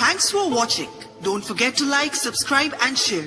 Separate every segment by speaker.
Speaker 1: Thanks for watching. Don't forget to like, subscribe and share.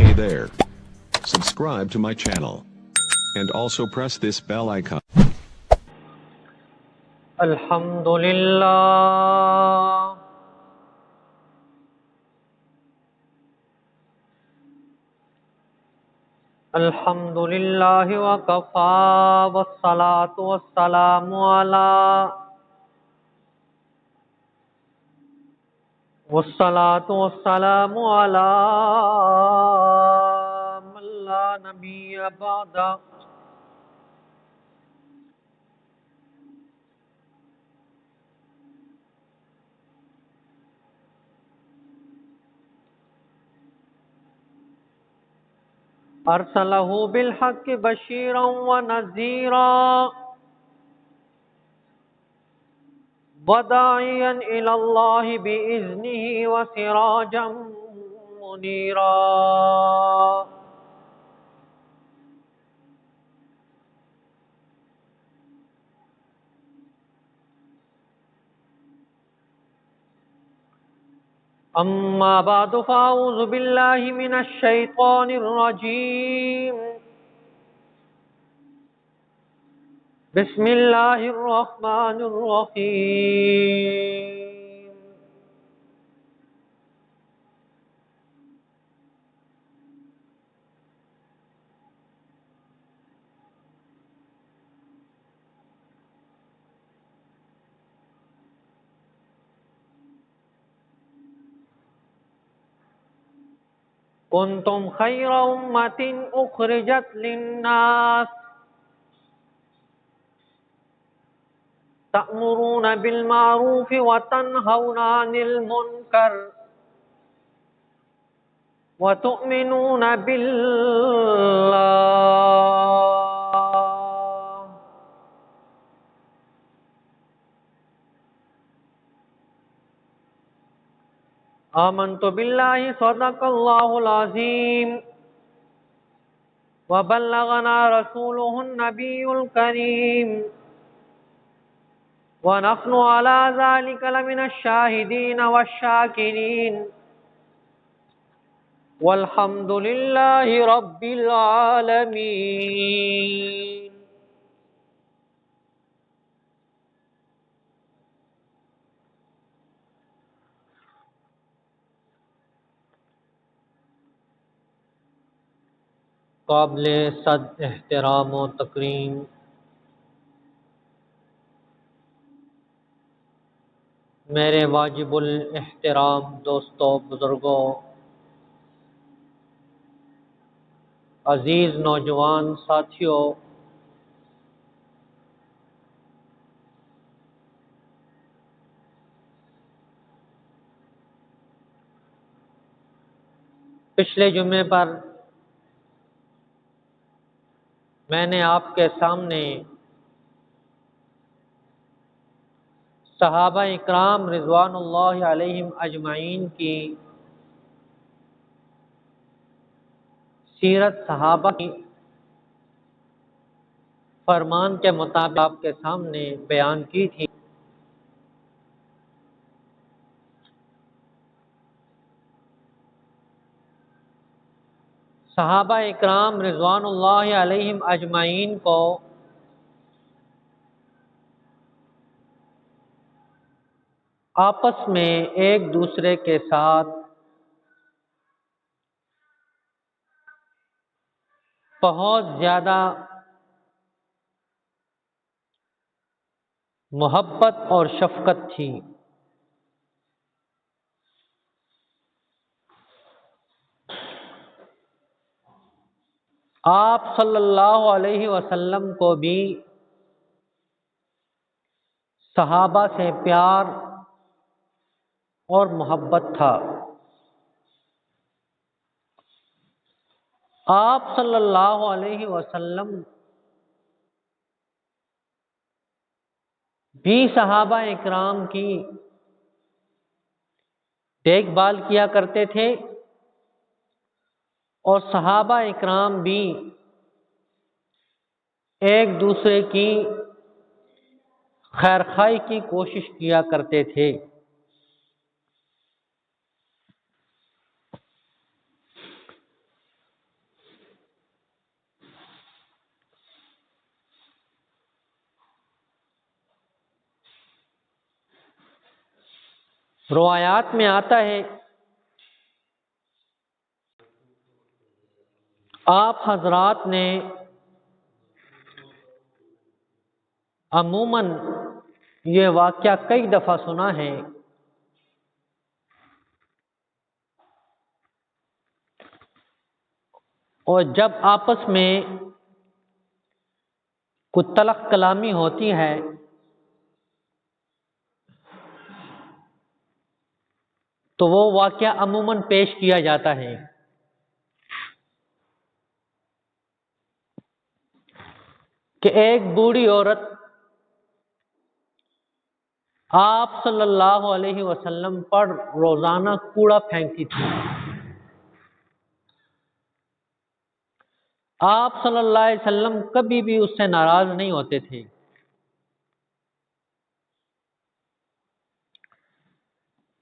Speaker 2: Hey there. Subscribe to my channel. And also press this bell icon.
Speaker 3: Alhamdulillah. Alhamdulillah wa kafa wassalatu wassalamu ala man la nabiyya ba'da. أرسله بالحق بشيرا ونذيرا وداعيا إلى الله بإذنه وسراجا منيرا. أما بعد فأعوذ بالله من الشيطان الرجيم. بسم الله الرحمن الرحيم. كنتم خير أمة أخرجت للناس تأمرون بالمعروف وتنهون عن المنكر وتؤمنون بالله. آمنت بالله صدق الله العظيم وبلغنا رسوله النبي الكريم ونحن على ذلك لمن الشاهدين والشاكرين والحمد لله رب العالمين. قابل صد احترام و تکریم میرے واجب الاحترام دوستوں، بزرگوں، عزیز نوجوان ساتھیوں، پچھلے جمعے پر میں نے آپ کے سامنے صحابہ اکرام رضوان اللہ علیہم اجمعین کی سیرت صحابہ کی فرمان کے مطابق آپ کے سامنے بیان کی تھی. صحابہ اکرام رضوان اللہ علیہم اجمعین کو آپس میں ایک دوسرے کے ساتھ بہت زیادہ محبت اور شفقت تھی. آپ صلی اللہ علیہ وسلم کو بھی صحابہ سے پیار اور محبت تھا. آپ صلی اللہ علیہ وسلم بھی صحابہ اکرام کی دیکھ بھال کیا کرتے تھے اور صحابہ اکرام بھی ایک دوسرے کی خیرخواہی کی کوشش کیا کرتے تھے۔ روایات میں آتا ہے آپ حضرات نے عموماً یہ واقعہ کئی دفعہ سنا ہے اور جب آپس میں کوئی تلخ کلامی ہوتی ہے تو وہ واقعہ عموماً پیش کیا جاتا ہے۔ کہ ایک بوڑھی عورت آپ صلی اللہ علیہ وسلم پر روزانہ کوڑا پھینکتی تھی۔ آپ صلی اللہ علیہ وسلم کبھی بھی اس سے ناراض نہیں ہوتے تھے۔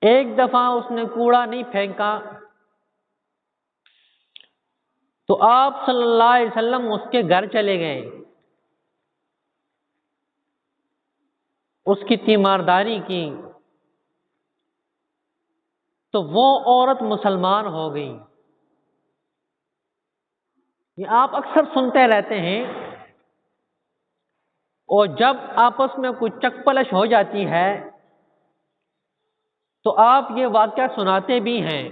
Speaker 3: ایک دفعہ اس نے کوڑا نہیں پھینکا تو آپ صلی اللہ علیہ وسلم اس کے گھر چلے گئے، اس کی تیمارداری کی تو وہ عورت مسلمان ہو گئی۔ یہ آپ اکثر سنتے رہتے ہیں، اور جب آپس میں کوئی چک پلش ہو جاتی ہے تو آپ یہ واقعہ سناتے بھی ہیں۔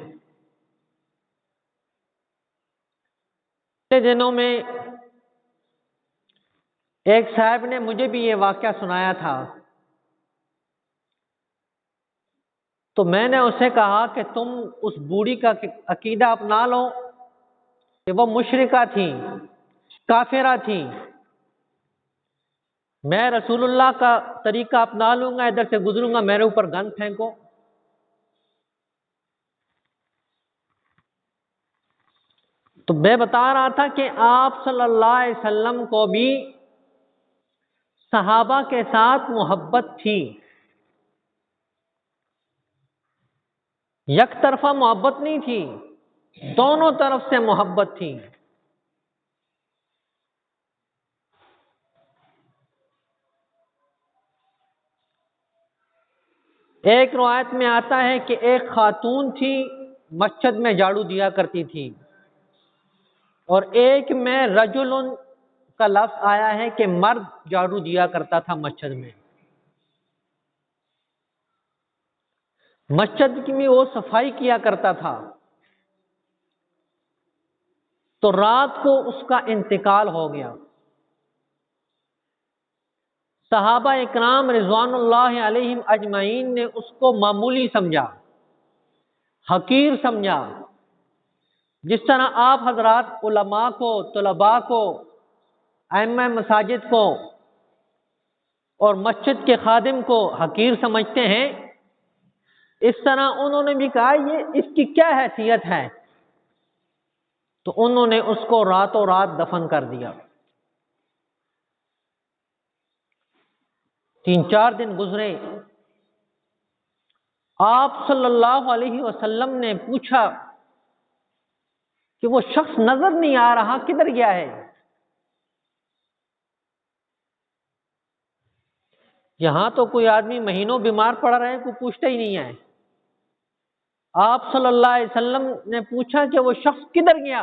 Speaker 3: پچھلے دنوں میں ایک صاحب نے مجھے بھی یہ واقعہ سنایا تھا، تو میں نے اسے کہا کہ تم اس بوڑھی کا عقیدہ اپنا لو کہ وہ مشرکہ تھی، کافرہ تھی، میں رسول اللہ کا طریقہ اپنا لوں گا، ادھر سے گزروں گا میرے اوپر گند پھینکو۔ تو میں بتا رہا تھا کہ آپ صلی اللہ علیہ وسلم کو بھی صحابہ کے ساتھ محبت تھی، یک طرفہ محبت نہیں تھی، دونوں طرف سے محبت تھی۔ ایک روایت میں آتا ہے کہ ایک خاتون تھی، مسجد میں جھاڑو دیا کرتی تھی، اور ایک میں رجل کا لفظ آیا ہے کہ مرد جھاڑو دیا کرتا تھا مسجد میں۔ مسجد کی بھی وہ صفائی کیا کرتا تھا۔ تو رات کو اس کا انتقال ہو گیا۔ صحابہ اکرام رضوان اللہ علیہم اجمعین نے اس کو معمولی سمجھا، حقیر سمجھا، جس طرح آپ حضرات علماء کو، طلباء کو، ائمہ مساجد کو اور مسجد کے خادم کو حقیر سمجھتے ہیں، اس طرح انہوں نے بھی کہا یہ اس کی کیا حیثیت ہے، تو انہوں نے اس کو راتوں رات دفن کر دیا۔ 3-4 دن گزرے، آپ صلی اللہ علیہ وسلم نے پوچھا کہ وہ شخص نظر نہیں آ رہا، کدھر گیا ہے؟ یہاں تو کوئی آدمی مہینوں بیمار پڑ رہے ہیں، کوئی پوچھتا ہی نہیں ہے۔ آپ صلی اللہ علیہ وسلم نے پوچھا کہ وہ شخص کدھر گیا؟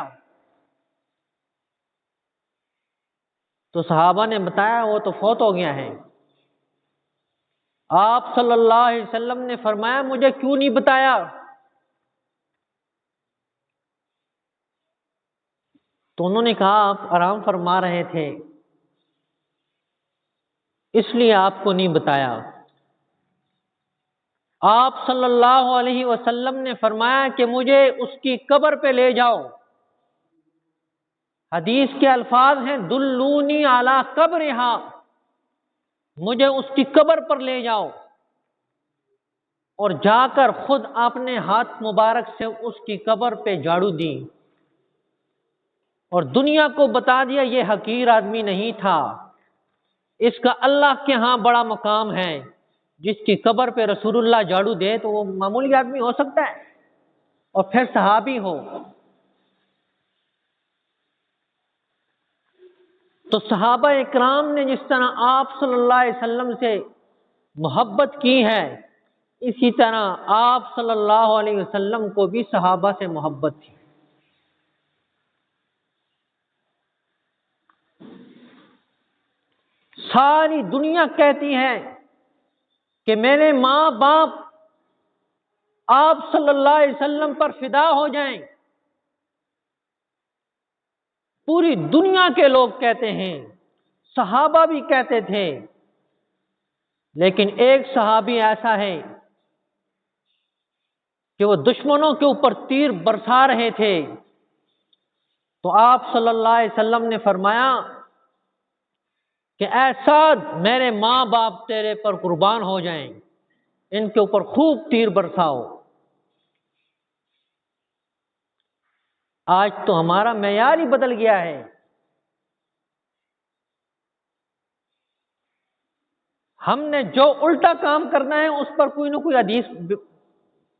Speaker 3: تو صحابہ نے بتایا وہ تو فوت ہو گیا ہے۔ آپ صلی اللہ علیہ وسلم نے فرمایا مجھے کیوں نہیں بتایا؟ تو انہوں نے کہا آپ آرام فرما رہے تھے، اس لیے آپ کو نہیں بتایا۔ آپ صلی اللہ علیہ وسلم نے فرمایا کہ مجھے اس کی قبر پہ لے جاؤ۔ حدیث کے الفاظ ہیں دلونی علی قبرہا، مجھے اس کی قبر پر لے جاؤ، اور جا کر خود اپنے ہاتھ مبارک سے اس کی قبر پہ جھاڑو دی اور دنیا کو بتا دیا یہ حقیر آدمی نہیں تھا، اس کا اللہ کے ہاں بڑا مقام ہے۔ جس کی قبر پہ رسول اللہ جھاڑو دے تو وہ معمولی آدمی ہو سکتا ہے، اور پھر صحابی ہو۔ تو صحابہ اکرام نے جس طرح آپ صلی اللہ علیہ وسلم سے محبت کی ہے، اسی طرح آپ صلی اللہ علیہ وسلم کو بھی صحابہ سے محبت تھی۔ ساری دنیا کہتی ہے کہ میرے ماں باپ آپ صلی اللہ علیہ وسلم پر فدا ہو جائیں۔ پوری دنیا کے لوگ کہتے ہیں، صحابہ بھی کہتے تھے، لیکن ایک صحابی ایسا ہے کہ وہ دشمنوں کے اوپر تیر برسا رہے تھے، تو آپ صلی اللہ علیہ وسلم نے فرمایا کہ اے سعد، میرے ماں باپ تیرے پر قربان ہو جائیں، ان کے اوپر خوب تیر برساؤ۔ آج تو ہمارا معیار ہی بدل گیا ہے۔ ہم نے جو الٹا کام کرنا ہے اس پر کوئی نہ کوئی حدیث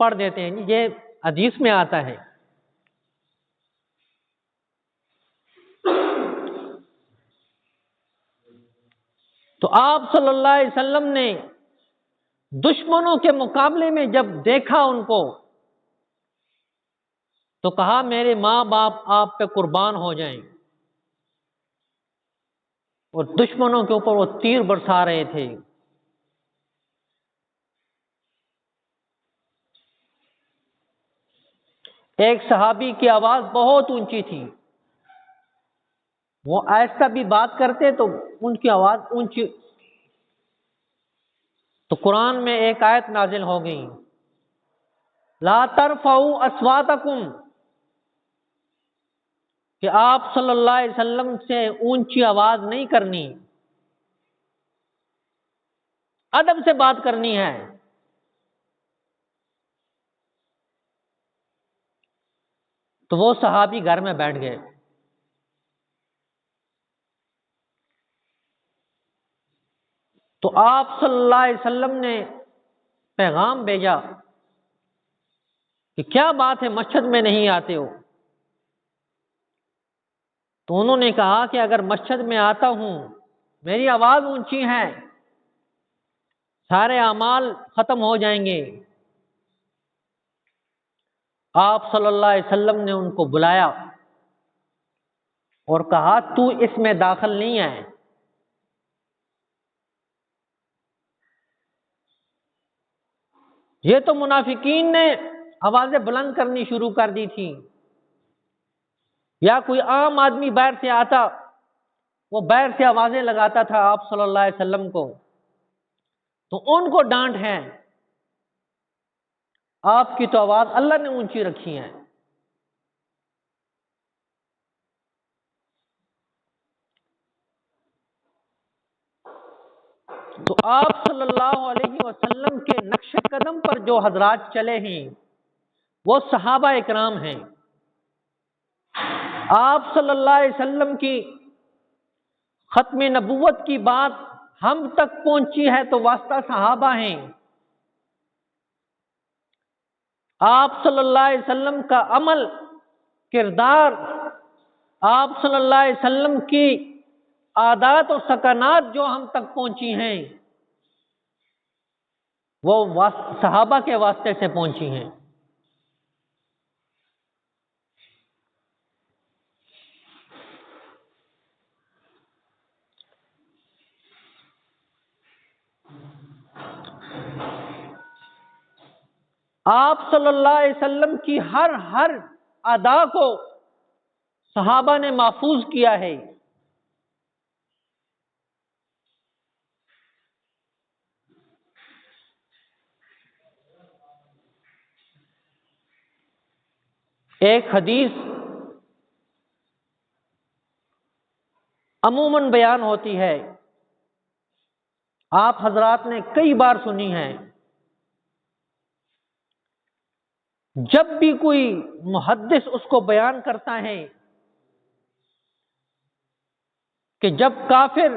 Speaker 3: پڑھ دیتے ہیں، یہ حدیث میں آتا ہے۔ تو آپ صلی اللہ علیہ وسلم نے دشمنوں کے مقابلے میں جب دیکھا ان کو، تو کہا میرے ماں باپ آپ پہ قربان ہو جائیں، اور دشمنوں کے اوپر وہ تیر برسا رہے تھے۔ ایک صحابی کی آواز بہت اونچی تھی، وہ آہستہ بھی بات کرتے تو ان کی آواز اونچی، تو قرآن میں ایک آیت نازل ہو گئی، لا ترفعوا اصواتکم، کہ آپ صلی اللہ علیہ وسلم سے اونچی آواز نہیں کرنی، ادب سے بات کرنی ہے۔ تو وہ صحابی گھر میں بیٹھ گئے۔ تو آپ صلی اللہ علیہ وسلم نے پیغام بھیجا کہ کیا بات ہے مسجد میں نہیں آتے ہو؟ تو انہوں نے کہا کہ اگر مسجد میں آتا ہوں، میری آواز اونچی ہے، سارے اعمال ختم ہو جائیں گے۔ آپ صلی اللہ علیہ وسلم نے ان کو بلایا اور کہا تو اس میں داخل نہیں ہے۔ یہ تو منافقین نے آوازیں بلند کرنی شروع کر دی تھی، یا کوئی عام آدمی باہر سے آتا، وہ باہر سے آوازیں لگاتا تھا آپ صلی اللہ علیہ وسلم کو، تو ان کو ڈانٹ ہے، آپ کی تو آواز اللہ نے اونچی رکھی ہے۔ تو آپ صلی اللہ علیہ وسلم کے نقش قدم پر جو حضرات چلے ہیں وہ صحابہ اکرام ہیں۔ آپ صلی اللہ علیہ وسلم کی ختم نبوت کی بات ہم تک پہنچی ہے تو واسطہ صحابہ ہیں۔ آپ صلی اللہ علیہ وسلم کا عمل، کردار، آپ صلی اللہ علیہ وسلم کی عادات اور سکنات جو ہم تک پہنچی ہیں وہ صحابہ کے واسطے سے پہنچی ہیں۔ آپ صلی اللہ علیہ وسلم کی ہر ادا کو صحابہ نے محفوظ کیا ہے۔ ایک حدیث عموماً بیان ہوتی ہے، آپ حضرات نے کئی بار سنی ہے، جب بھی کوئی محدث اس کو بیان کرتا ہے کہ جب کافر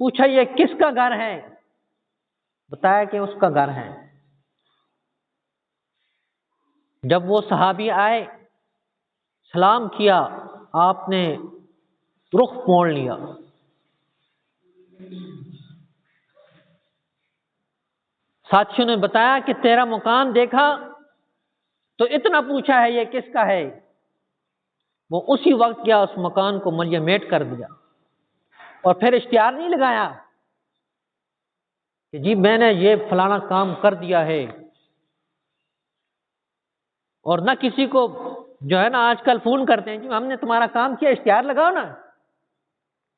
Speaker 3: پوچھا یہ کس کا گھر ہے؟ بتایا کہ اس کا گھر ہے۔ جب وہ صحابی آئے، سلام کیا، آپ نے رخ موڑ لیا۔ ساتھیوں نے بتایا کہ تیرا مکان دیکھا تو اتنا پوچھا ہے یہ کس کا ہے؟ وہ اسی وقت کیا اس مکان کو ملیمیٹ کر دیا، اور پھر اشتہار نہیں لگایا کہ جی میں نے یہ فلانا کام کر دیا ہے، اور نہ کسی کو جو ہے نا آج کل فون کرتے ہیں جی ہم نے تمہارا کام کیا، اشتہار لگاؤ نا،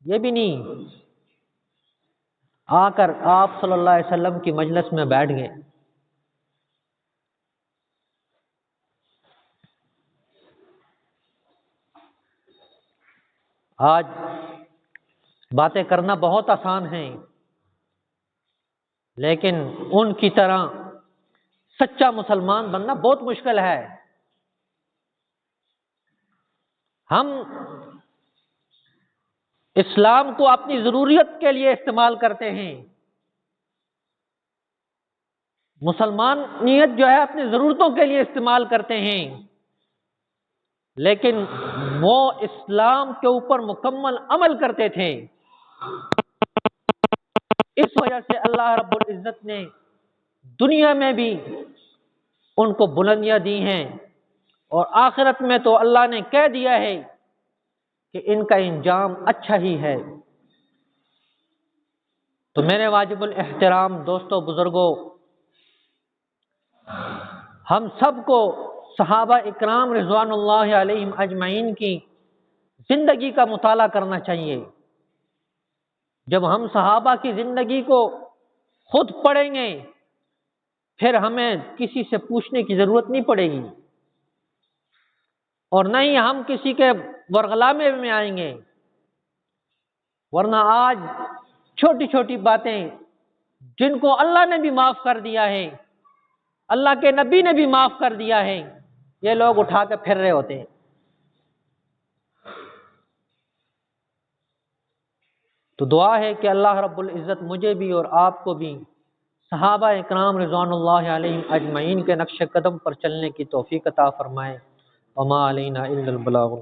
Speaker 3: یہ بھی نہیں۔ آ کر آپ صلی اللہ علیہ وسلم کی مجلس میں بیٹھ گئے۔ آج باتیں کرنا بہت آسان ہیں، لیکن ان کی طرح سچا مسلمان بننا بہت مشکل ہے۔ ہم اسلام کو اپنی ضروریت کے لیے استعمال کرتے ہیں، مسلمانیت جو ہے اپنی ضرورتوں کے لیے استعمال کرتے ہیں، لیکن وہ اسلام کے اوپر مکمل عمل کرتے تھے۔ اس وجہ سے اللہ رب العزت نے دنیا میں بھی ان کو بلندیاں دی ہیں، اور آخرت میں تو اللہ نے کہہ دیا ہے کہ ان کا انجام اچھا ہی ہے۔ تو میرے واجب الاحترام دوستوں، بزرگوں، ہم سب کو صحابہ اکرام رضوان اللہ علیہم اجمعین کی زندگی کا مطالعہ کرنا چاہیے۔ جب ہم صحابہ کی زندگی کو خود پڑھیں گے، پھر ہمیں کسی سے پوچھنے کی ضرورت نہیں پڑے گی، اور نہ ہی ہم کسی کے ورغلامے میں آئیں گے۔ ورنہ آج چھوٹی چھوٹی باتیں جن کو اللہ نے بھی معاف کر دیا ہے، اللہ کے نبی نے بھی معاف کر دیا ہے، یہ لوگ اٹھا کے پھر رہے ہوتے ہیں۔ تو دعا ہے کہ اللہ رب العزت مجھے بھی اور آپ کو بھی صحابہ اکرام رضوان اللہ علیہم اجمعین کے نقش قدم پر چلنے کی توفیق عطا فرمائے۔ وما علینا الا البلاغ۔